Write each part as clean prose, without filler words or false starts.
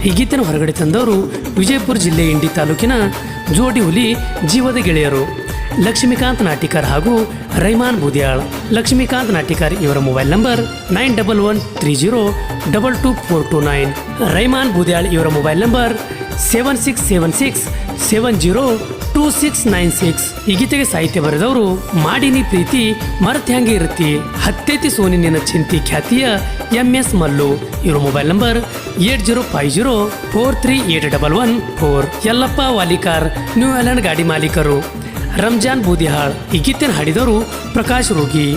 ಈ ಗೀತೆಯನ್ನು ಹೊರಗಡೆ ತಂದವರು ವಿಜಯಪುರ ಜಿಲ್ಲೆ ಇಂಡಿ ತಾಲೂಕಿನ ಜೋಡಿ ಹುಲಿ ಜೀವದ ಗೆಳೆಯರು ಲಕ್ಷ್ಮೀಕಾಂತ್ ನಾಟಿಕರ್ ಹಾಗೂ ರೈಮಾನ್ ಬೂದ್ಯಾಳ್. ಲಕ್ಷ್ಮೀಕಾಂತ್ ನಾಟಿಕರ್ ಇವರ ಮೊಬೈಲ್ ನಂಬರ್ 9130222429. ರೈಮಾನ್ ಬೂದ್ಯಾಳ್ ಇವರ ಮೊಬೈಲ್ ನಂಬರ್ 7676702696. ಈ ಗೀತೆಗೆ ಸಾಹಿತ್ಯ ಬರೆದವರು ಮಾಡಿನಿ ಪ್ರೀತಿ ಮರತ್ಯಾಂಗೆ ಇರುತ್ತಿ ಹತ್ತೈತಿ ಸೋನಿ ನಿನ್ನ ಚಿಂತಿ ಖ್ಯಾತಿಯ MS ಮಲ್ಲು. ಇವರ mobile number 8050438114. Yallappa Valikar new island ಗಾಡಿ ಮಾಲೀಕರು. ರಂಜಾನ್ ಬೂದಿಹಾಳ್. ಈ ಗೀತೆಯನ್ನು ಹಾಡಿದವರು ಪ್ರಕಾಶ್ ರೋಗಿ.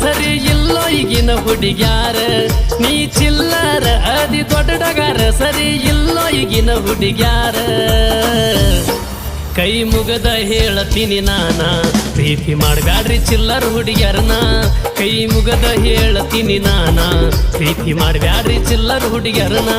ಸರಿ ಇಲ್ಲೋ ಈಗಿನ ಹುಡುಗ್ಯಾರ ನೀ ಚಿಲ್ಲರ ಅದಿ ದೊಡ್ಡಡಗಾರ ಸರಿ ಇಲ್ಲೋ ಈಗಿನ ಹುಡುಗ್ಯಾರ. ಕೈ ಮುಗದ ಹೇಳತೀನಿ ನಾನ ಪ್ರೀತಿ ಮಾಡಬ್ಯಾಡ್ರಿ ಚಿಲ್ಲರ ಹುಡುಗ್ಯಾರನ. ಕೈ ಮುಗದ ಹೇಳತೀನಿ ನಾನ ಪ್ರೀತಿ ಮಾಡಬ್ಯಾಡ್ರಿ ಚಿಲ್ಲರ ಹುಡುಗ್ಯಾರನ.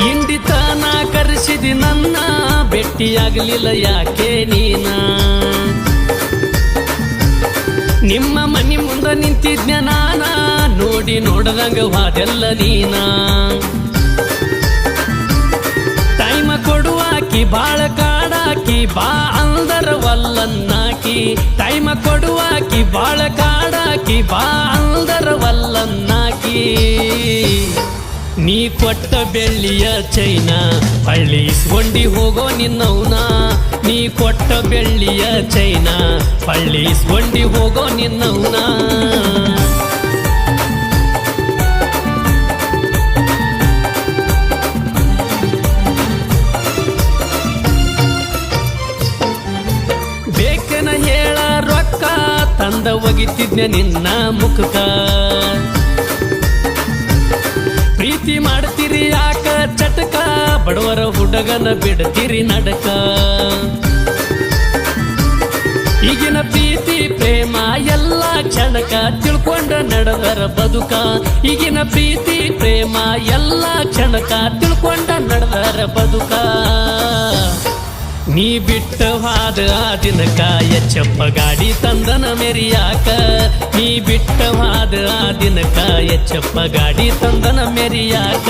ಇಂಡಿತನ ಕರೆಸಿದಿ ನನ್ನ ಭೇಟಿಯಾಗಲಿಲ್ಲ ಯಾಕೆ ನೀನ. ನಿಮ್ಮ ಮನೆ ಮುಂದ ನಿಂತಿದ್ನ ನಾನ ನೋಡಿ ನೋಡದಂಗ ವಾದೆಲ್ಲ ನೀನ. ಟೈಮ ಕೊಡುವಾಕಿ ಬಾಳ ಕಾಡಾಕಿ ಬಾ ಅಂದರ ವಲ್ಲನ್ನಾಕಿ. ಟೈಮ ಕೊಡುವಾಕಿ ಬಾಳ ಕಾಡಾಕಿ ಬಾ ಅಂದರ ವಲ್ಲನ್ನಾಕಿ. ನೀ ಕೊಟ್ಟ ಬೆಳ್ಳಿಯ ಚೈನ ಹಳ್ಳಿ ಇಸ್ಕೊಂಡಿ ಹೋಗೋ ನಿನ್ನವನ. ನೀ ಕೊಟ್ಟ ಬೆಳ್ಳಿಯ ಚೈನ ಹಳ್ಳಿ ಇಸ್ಕೊಂಡಿ ಹೋಗೋ ನಿನ್ನವನ. ಬೇಕನ ಹೇಳ ರೊಕ್ಕ ತಂದ ಒಗಿತಿದ್ನ ನಿನ್ನ ಮುಖಕ. ಪ್ರೀತಿ ಮಾಡ್ತೀರಿ ಯಾಕ ಚಟಕ ಬಡವರ ಹುಡುಗನ ಬಿಡ್ತೀರಿ ನಡಕ. ಈಗಿನ ಪ್ರೀತಿ ಪ್ರೇಮ ಎಲ್ಲ ಕ್ಷಣಕ ತಿಳ್ಕೊಂಡ ನಡೆದರ ಬದುಕ. ಈಗಿನ ಪ್ರೀತಿ ಪ್ರೇಮ ಎಲ್ಲ ಕ್ಷಣಕ ತಿಳ್ಕೊಂಡ ನಡೆದರ ಬದುಕ. ನೀ ಬಿಟ್ಟವಾದ ಆ ದಿನಕ ಎಚ್ಚಪ್ಪ ಗಾಡಿ ತಂದನ ಮೆರಿಯಾಕ. ನೀ ಬಿಟ್ಟವಾದ ಆ ದಿನಕ ಎಚ್ಚಪ್ಪ ಗಾಡಿ ತಂದನ ಮೆರಿಯಾಕ.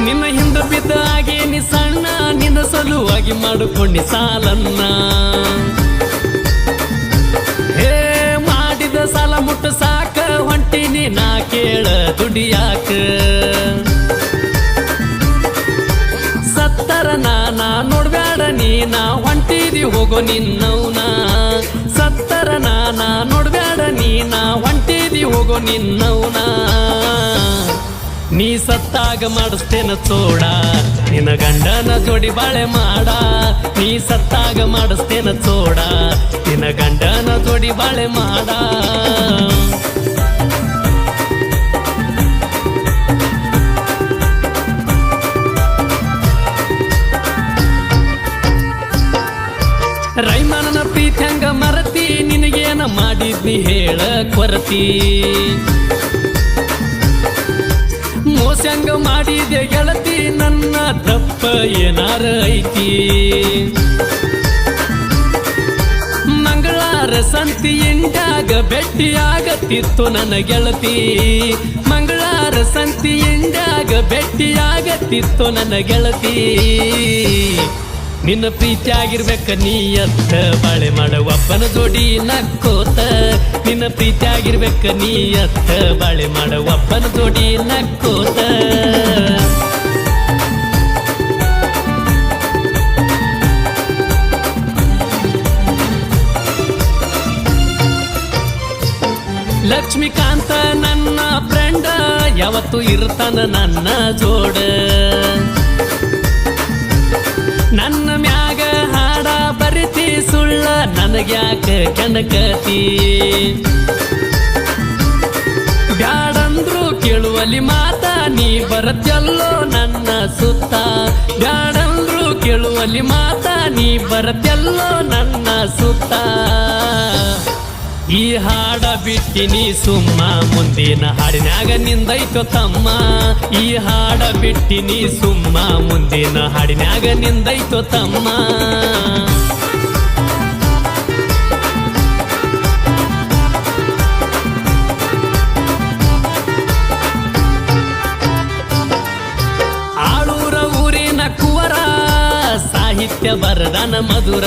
ನಿನ್ನ ಹಿಂದ ಬಿದ್ದ ಹಾಗೆ ನೀ ಸಣ್ಣ ನಿನ್ನ ಸಲುವಾಗಿ ಮಾಡಿಕೊಂಡಿ ಸಾಲನ್ನ. ಸಾಲ ಮುಟ್ಟ ಸಾಕ ಹೊಂಟಿನಿ ನಾ ಕೇಳ ದುಡಿಯಾಕ. ಸತ್ತರ ನಾನ ನೋಡ್ಬ್ಯಾಡ ನೀನ ಹೊಂಟಿದಿ ಹೋಗೋ ನಿನ್ನವನ. ಸತ್ತರ ನಾನ ನೋಡ್ಬ್ಯಾಡ ನೀನ ಹೊಂಟಿದಿ ಹೋಗೋ ನಿನ್ನವನ. ನೀ ಸತ್ತಾಗ ಮಾಡಿಸ್ತೇನ ಚೋಡ ನಿನ್ನ ಗಂಡನ ಜೋಡಿ ಬಾಳೆ ಮಾಡ. ನೀ ಸತ್ತಾಗ ಮಾಡಿಸ್ತೇನ ಚೋಡ ನಿನ್ನ ಗಂಡನ ಜೋಡಿ ಬಾಳೆ ಮಾಡ. ರೈಮಾನನ ಪ್ರೀತಿ ಹಂಗ ಮರತಿ ನಿನಗೇನ ಮಾಡಿದ್ನಿ ಹೇಳ ಕೊರತಿ. ಮೋಸಂಗ ಮಾಡಿದೆ ಗೆಳತಿ ನನ್ನ ತಪ್ಪ ಏನಾರ ಐತಿ. ಮಂಗಳಾರ ಸಂತಿ ಇಂಡ್ಯಾಗ ಭೇಟಿಯಾಗತ್ತಿತ್ತು ನನ್ನ ಗೆಳತಿ. ಮಂಗಳಾರ ಸಂತಿ ಇಂಡ್ಯಾಗ ಭೇಟಿಯಾಗತ್ತಿತ್ತು ನನ್ನ ಗೆಳತಿ. ನಿನ್ನ ಪ್ರೀತಿ ಆಗಿರ್ಬೇಕ ನೀ ಎತ್ತ ಬಾಳೆ ಮಾಡ ಒಬ್ಬನ ಜೋಡಿ ನಕ್ಕೋತ. ನಿನ್ನ ಪ್ರೀತಿ ಆಗಿರ್ಬೇಕ ನೀ ಎತ್ತ ಬಾಳೆ ಮಾಡ ಒಬ್ಬನ ಜೋಡಿ ನಕ್ಕೋತ. ಲಕ್ಷ್ಮೀಕಾಂತ ನನ್ನ ಫ್ರೆಂಡ ಯಾವತ್ತು ಇರ್ತಾನ ನನ್ನ ಜೋಡ. ನನಗ್ಯಾಕ ಕೆಣಕತಿ ಬ್ಯಾಡಂದ್ರು ಕೇಳುವಲ್ಲಿ ಮಾತ ನೀ ಬರತ್ಯಲ್ಲೋ ನನ್ನ ಸುತ್ತ ಬ್ಯಾಡಂದ್ರು ಕೇಳುವಲ್ಲಿ ಮಾತ ನೀ ಬರತ್ಯಲ್ಲೋ ನನ್ನ ಸುತ್ತ ಈ ಹಾಡ ಬಿಟ್ಟಿನಿ ಸುಮ್ಮ ಮುಂದಿನ ಹಾಡಿನ್ಯಾಗ ನಿಂದೈತೋ ತಮ್ಮ ಈ ಹಾಡ ಬಿಟ್ಟಿನಿ ಸುಮ್ಮ ಮುಂದಿನ ಹಾಡಿನ್ಯಾಗ ನಿಂದೈತೋ ತಮ್ಮ ಆಳೂರ ಊರಿನ ಕುವರ ಸಾಹಿತ್ಯ ಬರದಾನ ಮಧುರ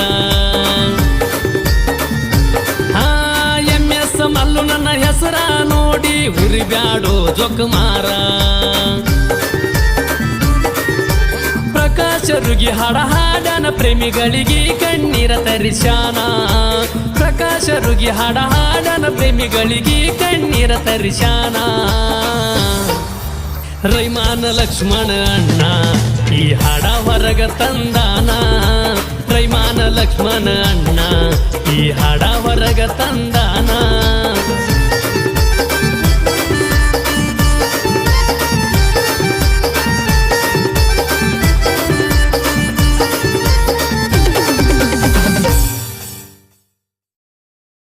ಮಲ್ಲು ನನ್ನ ಹೆಸರ ನೋಡಿ ಉರಿಬ್ಯಾಡೋ ಜೋಕುಮಾರ ಪ್ರಕಾಶರುಗಿ ಹಾಡನ ಪ್ರೇಮಿಗಳಿಗೆ ಕಣ್ಣೀರ ತರಿಶಾನ ಪ್ರಕಾಶರುಗಿ ಹಾಡನ ಪ್ರೇಮಿಗಳಿಗೆ ಕಣ್ಣೀರ ತರಿಶಾನ ರೈಮಾನ ಲಕ್ಷ್ಮಣ ಅಣ್ಣ ಈ ಹಾಡ ಹೊರಗ ತಂದಾನ ರೈಮಾನ ಲಕ್ಷ್ಮಣ ಅಣ್ಣ ಈ ಹಾಡ ಹೊರಗ ತಂದಾನ